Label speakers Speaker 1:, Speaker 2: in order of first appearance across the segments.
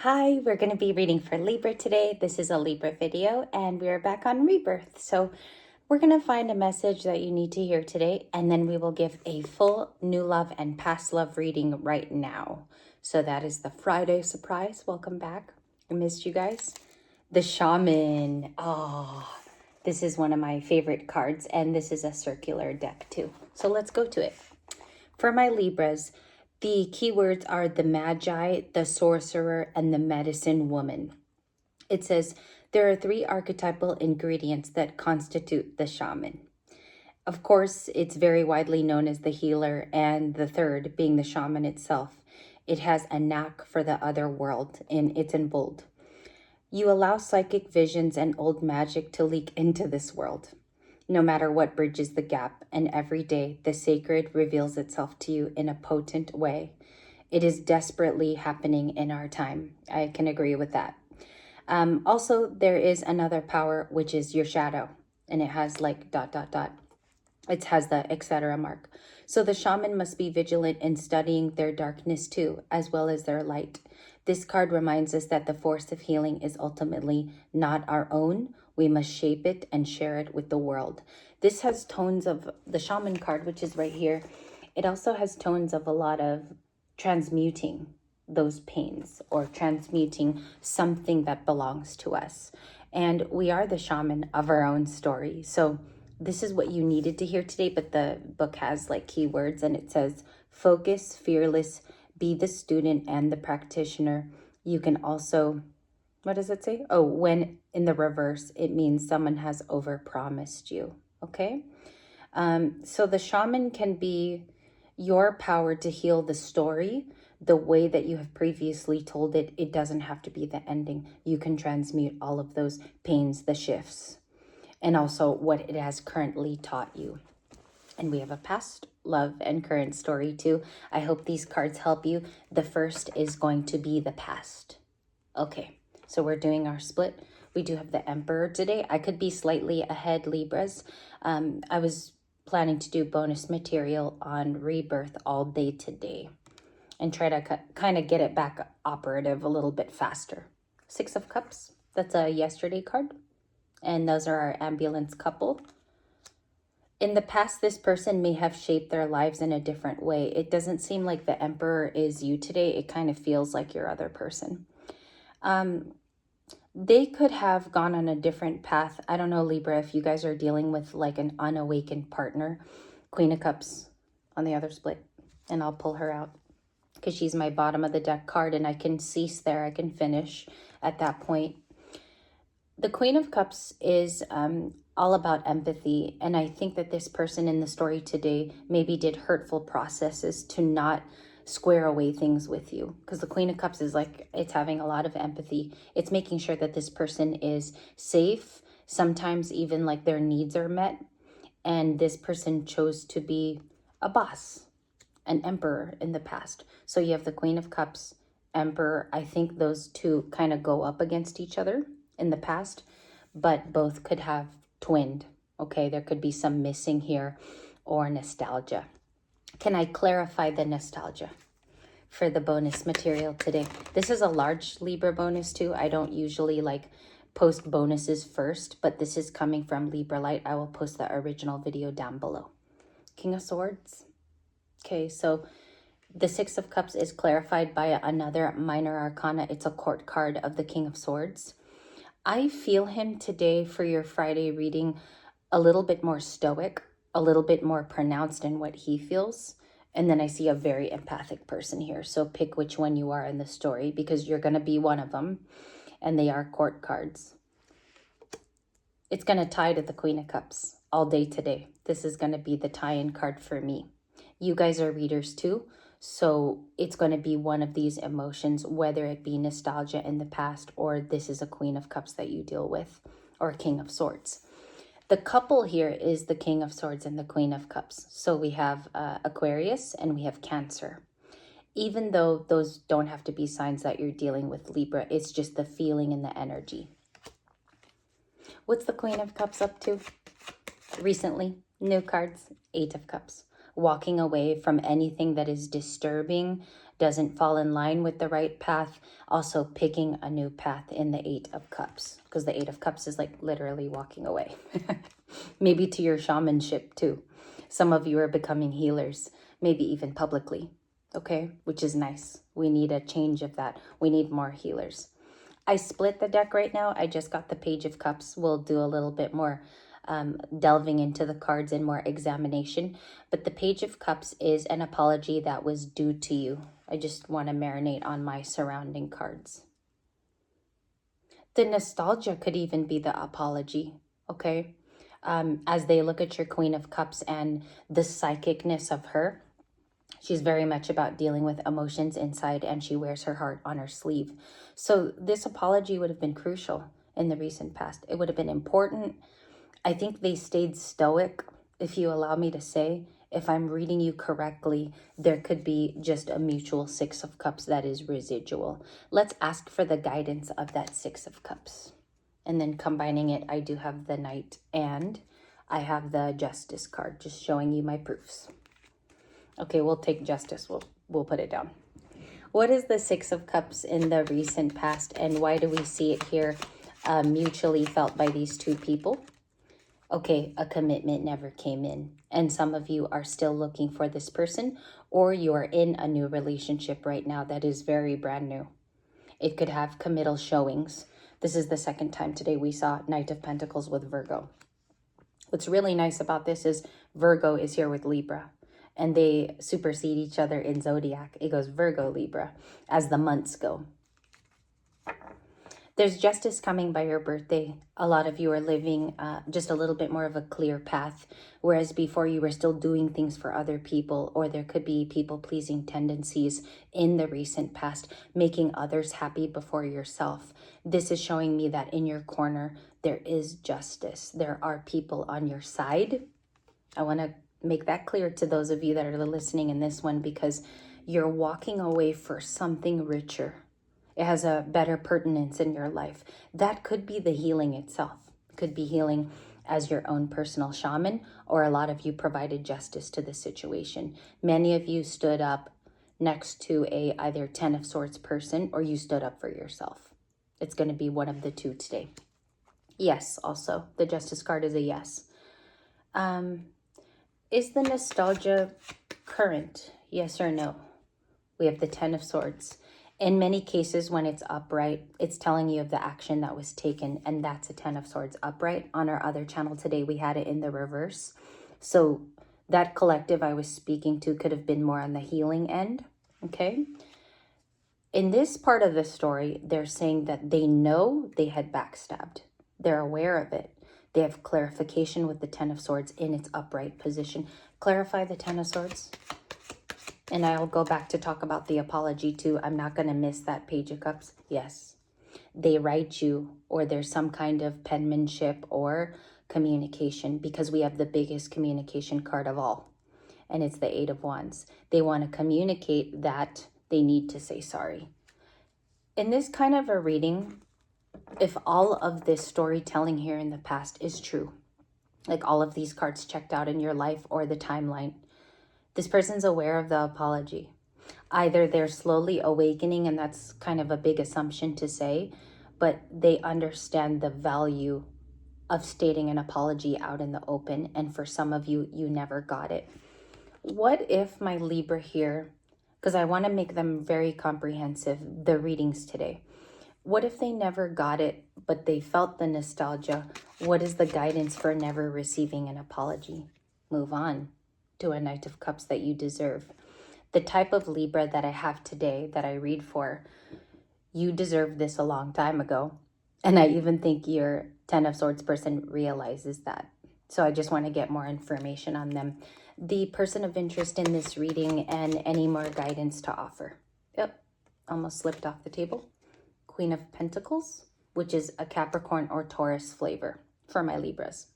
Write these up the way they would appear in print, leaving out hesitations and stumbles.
Speaker 1: Hi, we're going to be reading for Libra today. This is a Libra video and we are back on rebirth. So we're going to find a message that you need to hear today, and then we will give a full new love and past love reading right now. So that is the Friday surprise. Welcome back. I missed you guys. The Shaman. Oh, this is one of my favorite cards, and this is a circular deck too. So let's go to it. For my Libras, the keywords are the Magi, the Sorcerer, and the Medicine Woman. It says there are 3 archetypal ingredients that constitute the shaman. Of course, it's very widely known as the healer, and the third being the shaman itself. It has a knack for the other world, and it's in bold. You allow psychic visions and old magic to leak into this world. No matter what bridges the gap, and every day the sacred reveals itself to you in a potent way. It is desperately happening in our time. I can agree with that. Also, there is another power, which is your shadow, and it has like ... It has the etc. mark. So the shaman must be vigilant in studying their darkness too, as well as their light. This card reminds us that the force of healing is ultimately not our own. We must shape it and share it with the world. This has tones of the shaman card, which is right here. It also has tones of a lot of transmuting those pains or transmuting something that belongs to us. And we are the shaman of our own story. So this is what you needed to hear today, but the book has like keywords, and it says focus, fearless, be the student and the practitioner. You can also, what does it say? Oh, when in the reverse, it means someone has overpromised you. Okay. So the shaman can be your power to heal the story the way that you have previously told it. It doesn't have to be the ending. You can transmute all of those pains, the shifts, and also what it has currently taught you. And we have a past, love, and current story too. I hope these cards help you. The first is going to be the past. Okay, so we're doing our split. We do have the Emperor today. I could be slightly ahead, Libras. I was planning to do bonus material on rebirth all day today and try to kind of get it back operative a little bit faster. 6 of Cups, that's a yesterday card. And those are our ambulance couple. In the past, this person may have shaped their lives in a different way. It doesn't seem like the Emperor is you today. It kind of feels like your other person. They could have gone on a different path. I don't know, Libra, if you guys are dealing with like an unawakened partner. Queen of Cups on the other split. And I'll pull her out because she's my bottom of the deck card, and I can cease there. I can finish at that point. The Queen of Cups is all about empathy, and I think that this person in the story today maybe did hurtful processes to not square away things with you, because the Queen of Cups is like, it's having a lot of empathy. It's making sure that this person is safe, sometimes even like their needs are met, and this person chose to be a boss, an emperor in the past. So you have the Queen of Cups, Emperor. I think those two kind of go up against each other in the past, but both could have twinned. Okay, there could be some missing here or nostalgia. Can I clarify the nostalgia for the bonus material today? This is a large Libra bonus too. I don't usually like post bonuses first, but this is coming from Libra Light. I will post the original video down below. King of Swords. Okay, so the 6 of Cups is clarified by another minor arcana. It's a court card of the King of Swords. I feel him today for your Friday reading a little bit more stoic, a little bit more pronounced in what he feels. And then I see a very empathic person here. So pick which one you are in the story, because you're going to be one of them. And they are court cards. It's going to tie to the Queen of Cups all day today. This is going to be the tie-in card for me. You guys are readers too. So it's going to be one of these emotions, whether it be nostalgia in the past, or this is a Queen of Cups that you deal with, or a King of Swords. The couple here is the King of Swords and the Queen of Cups. So we have Aquarius and we have Cancer. Even though those don't have to be signs that you're dealing with, Libra, it's just the feeling and the energy. What's the Queen of Cups up to recently? New cards, 8 of Cups. Walking away from anything that is disturbing, doesn't fall in line with the right path, also picking a new path in the Eight of Cups, because the Eight of Cups is like literally walking away. Maybe to your shamanship too. Some of you are becoming healers, maybe even publicly, okay? Which is nice. We need a change of that. We need more healers. I split the deck right now. I just got the Page of Cups. We'll do a little bit more delving into the cards and more examination. But the Page of Cups is an apology that was due to you. I just want to marinate on my surrounding cards. The nostalgia could even be the apology, okay? As they look at your Queen of Cups and the psychicness of her, she's very much about dealing with emotions inside, and she wears her heart on her sleeve. So this apology would have been crucial in the recent past. It would have been important. I think they stayed stoic, if you allow me to say. If I'm reading you correctly, there could be just a mutual Six of Cups that is residual. Let's ask for the guidance of that Six of Cups. And then combining it, I do have the Knight and I have the Justice card, just showing you my proofs. Okay, we'll take Justice. We'll put it down. What is the Six of Cups in the recent past, and why do we see it here mutually felt by these two people? Okay, a commitment never came in, and some of you are still looking for this person, or you are in a new relationship right now that is very brand new. It could have committal showings. This is the second time today we saw Knight of Pentacles with Virgo. What's really nice about this is Virgo is here with Libra, and they supersede each other in zodiac. It goes Virgo, Libra, as the months go. There's justice coming by your birthday. A lot of you are living just a little bit more of a clear path, whereas before you were still doing things for other people, or there could be people-pleasing tendencies in the recent past, making others happy before yourself. This is showing me that in your corner, there is justice. There are people on your side. I want to make that clear to those of you that are listening in this one, because you're walking away for something richer. It has a better pertinence in your life. That could be the healing itself. It could be healing as your own personal shaman, or a lot of you provided justice to the situation. Many of you stood up next to a either 10 of Swords person, or you stood up for yourself. It's going to be one of the two today. Yes, also, the Justice card is a yes. Is the nostalgia current? Yes or no? We have the 10 of Swords. In many cases, when it's upright, it's telling you of the action that was taken, and that's a 10 of Swords upright. On our other channel today, we had it in the reverse. So that collective I was speaking to could have been more on the healing end, okay? In this part of the story, they're saying that they know they had backstabbed. They're aware of it. They have clarification with the 10 of Swords in its upright position. Clarify the 10 of Swords. And I'll go back to talk about the apology too. I'm not going to miss that Page of Cups. Yes. They write you, or there's some kind of penmanship or communication, because we have the biggest communication card of all. And it's the Eight of Wands. They want to communicate that they need to say sorry. In this kind of a reading, if all of this storytelling here in the past is true, like all of these cards checked out in your life or the timeline, this person's aware of the apology. Either they're slowly awakening, and that's kind of a big assumption to say, but they understand the value of stating an apology out in the open. And for some of you, you never got it. What if my Libra here, because I want to make them very comprehensive, the readings today. What if they never got it, but they felt the nostalgia? What is the guidance for never receiving an apology? Move on to a Knight of Cups that you deserve. The type of Libra that I have today that I read for, you deserve this a long time ago. And I even think your 10 of Swords person realizes that. So I just want to get more information on them. The person of interest in this reading and any more guidance to offer. Yep, almost slipped off the table. Queen of Pentacles, which is a Capricorn or Taurus flavor for my Libras.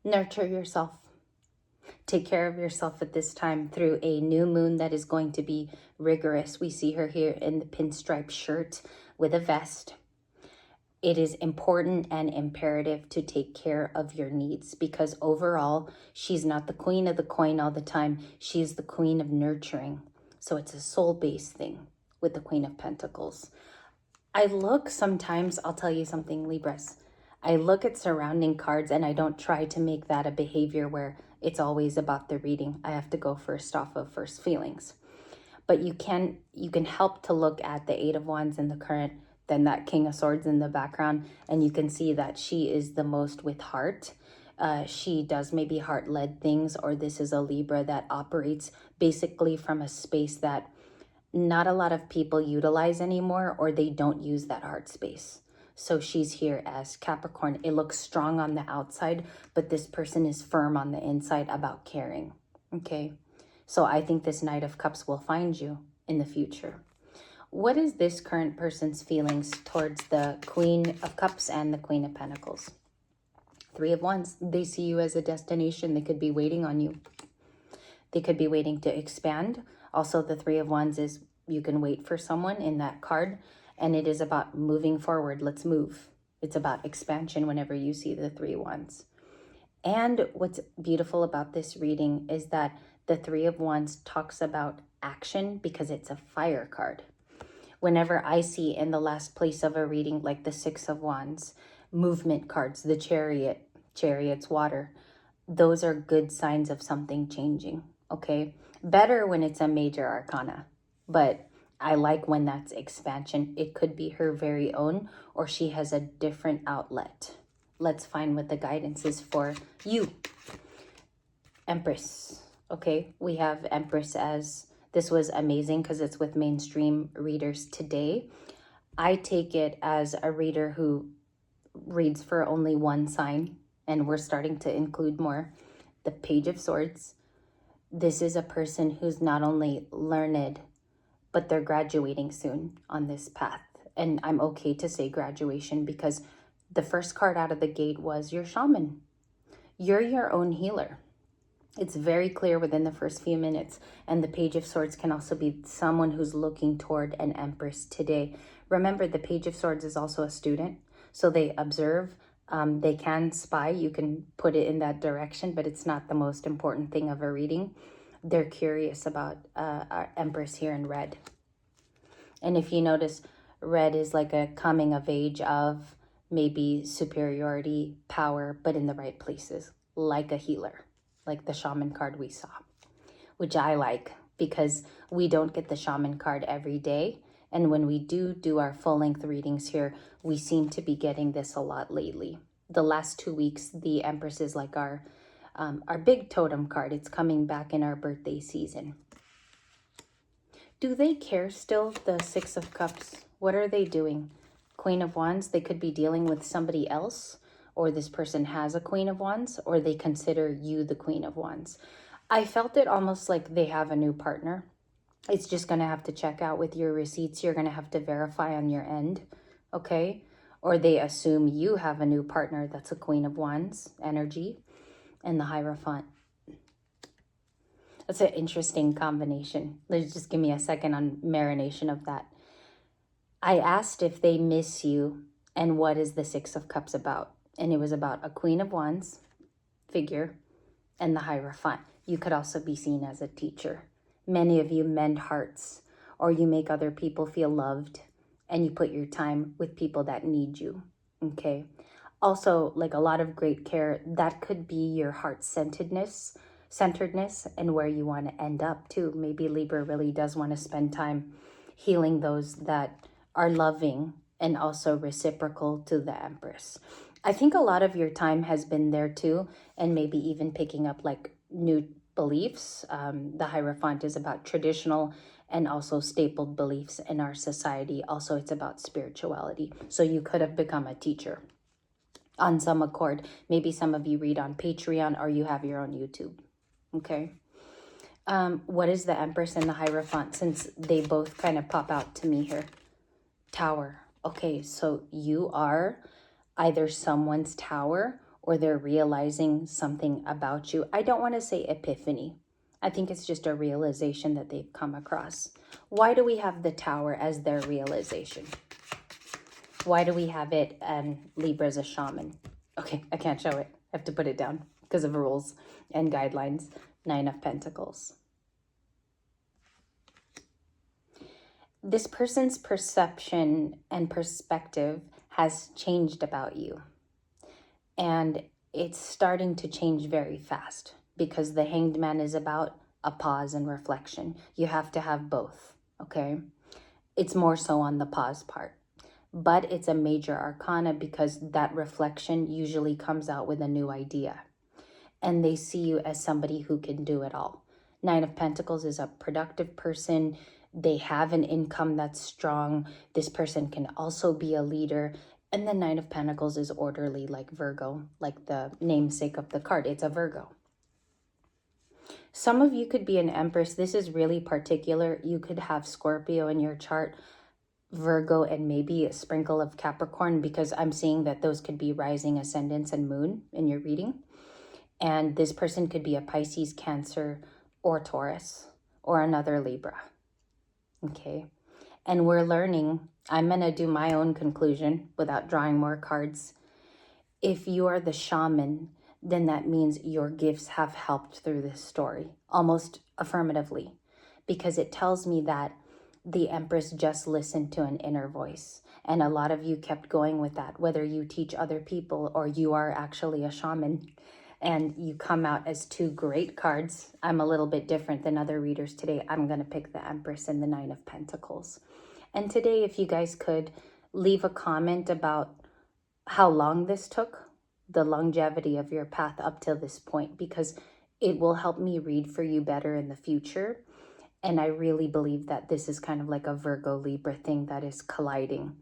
Speaker 1: Nurture yourself. Take care of yourself at this time through a new moon that is going to be rigorous. We see her here in the pinstripe shirt with a vest. It is important and imperative to take care of your needs, because overall, she's not the queen of the coin all the time. She's the queen of nurturing. So it's a soul-based thing with the Queen of Pentacles. I look sometimes, I'll tell you something, Libras. I look at surrounding cards and I don't try to make that a behavior where it's always about the reading. I have to go first off of first feelings. But you can help to look at the Eight of Wands in the current, then that King of Swords in the background, and you can see that she is the most with heart. She does maybe heart-led things, or this is a Libra that operates basically from a space that not a lot of people utilize anymore, or they don't use that heart space. So she's here as Capricorn. It looks strong on the outside, but this person is firm on the inside about caring. Okay. So I think this Knight of Cups will find you in the future. What is this current person's feelings towards the Queen of Cups and the Queen of Pentacles? Three of Wands. They see you as a destination. They could be waiting on you. They could be waiting to expand. Also, the Three of Wands is you can wait for someone in that card. And it is about moving forward. Let's move. It's about expansion whenever you see the Three of Wands. And what's beautiful about this reading is that the Three of Wands talks about action because it's a fire card. Whenever I see in the last place of a reading, like the Six of Wands, movement cards, the Chariot, Chariot's water, those are good signs of something changing, okay? Better when it's a major arcana, but I like when that's expansion. It could be her very own, or she has a different outlet. Let's find what the guidance is for you. Empress. Okay, we have Empress as, this was amazing because it's with mainstream readers today. I take it as a reader who reads for only one sign, and we're starting to include more. The Page of Swords. This is a person who's not only learned, but they're graduating soon on this path. And I'm okay to say graduation because the first card out of the gate was your shaman. You're your own healer. It's very clear within the first few minutes. And the Page of Swords can also be someone who's looking toward an Empress today. Remember, the Page of Swords is also a student. So they observe, they can spy. You can put it in that direction, but it's not the most important thing of a reading. They're curious about our Empress here in red. And if you notice, red is like a coming of age of maybe superiority, power, but in the right places, like a healer, like the shaman card we saw, which I like because we don't get the shaman card every day. And when we do our full-length readings here, we seem to be getting this a lot lately. The last 2 weeks, the Empress is like our big totem card. It's coming back in our birthday season. Do they care still, the Six of Cups? What are they doing? Queen of Wands, they could be dealing with somebody else, or this person has a Queen of Wands, or they consider you the Queen of Wands. I felt it almost like they have a new partner. It's just going to have to check out with your receipts. You're going to have to verify on your end, okay? Or they assume you have a new partner that's a Queen of Wands energy, and the Hierophant. That's an interesting combination. Let's just give me a second on marination of that. I asked if they miss you and what is the Six of Cups about? And it was about a Queen of Wands figure and the Hierophant. You could also be seen as a teacher. Many of you mend hearts, or you make other people feel loved, and you put your time with people that need you, okay? Also, like a lot of great care, that could be your heart-centeredness, and where you want to end up too. Maybe Libra really does want to spend time healing those that are loving and also reciprocal to the Empress. I think a lot of your time has been there too, and maybe even picking up like new beliefs. The Hierophant is about traditional and also stapled beliefs in our society. Also, it's about spirituality. So you could have become a teacher on some accord. Maybe some of you read on Patreon, or you have your own YouTube. Okay. What is the Empress and the Hierophant, since they both kind of pop out to me here? Tower. Okay, so you are either someone's tower, or they're realizing something about you. I don't want to say epiphany. I think it's just a realization that they've come across. Why do we have the Tower as their realization? Why do we have it and Libra's a shaman? Okay, I can't show it. I have to put it down because of rules and guidelines. Nine of Pentacles. this person's perception and perspective has changed about you. And it's starting to change very fast because the Hanged Man is about a pause and reflection. You have to have both, okay? It's more so on the pause part. But it's a major arcana because that reflection usually comes out with a new idea. And they see you as somebody who can do it all. Nine of Pentacles is a productive person. They have an income that's strong. This person can also be a leader. And the Nine of Pentacles is orderly, like Virgo, like the namesake of the card. It's a Virgo. Some of you could be an Empress. This is really particular. You could have Scorpio in your chart, Virgo, and maybe a sprinkle of Capricorn, because I'm seeing that those could be rising ascendants and moon in your reading. And this person could be a Pisces, Cancer, or Taurus, or another Libra. Okay. And we're learning, I'm going to do my own conclusion without drawing more cards. If you are the shaman, then that means your gifts have helped through this story, almost affirmatively, because it tells me that the Empress just listened to an inner voice. And a lot of you kept going with that, whether you teach other people or you are actually a shaman. And you come out as two great cards. I'm a little bit different than other readers today. I'm going to pick the Empress and the Nine of Pentacles. And today, if you guys could leave a comment about how long this took, the longevity of your path up till this point, because it will help me read for you better in the future. And I really believe that this is kind of like a Virgo Libra thing that is colliding.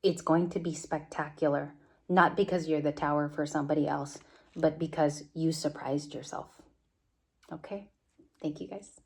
Speaker 1: It's going to be spectacular, not because you're the tower for somebody else, but because you surprised yourself. Okay? Thank you, guys.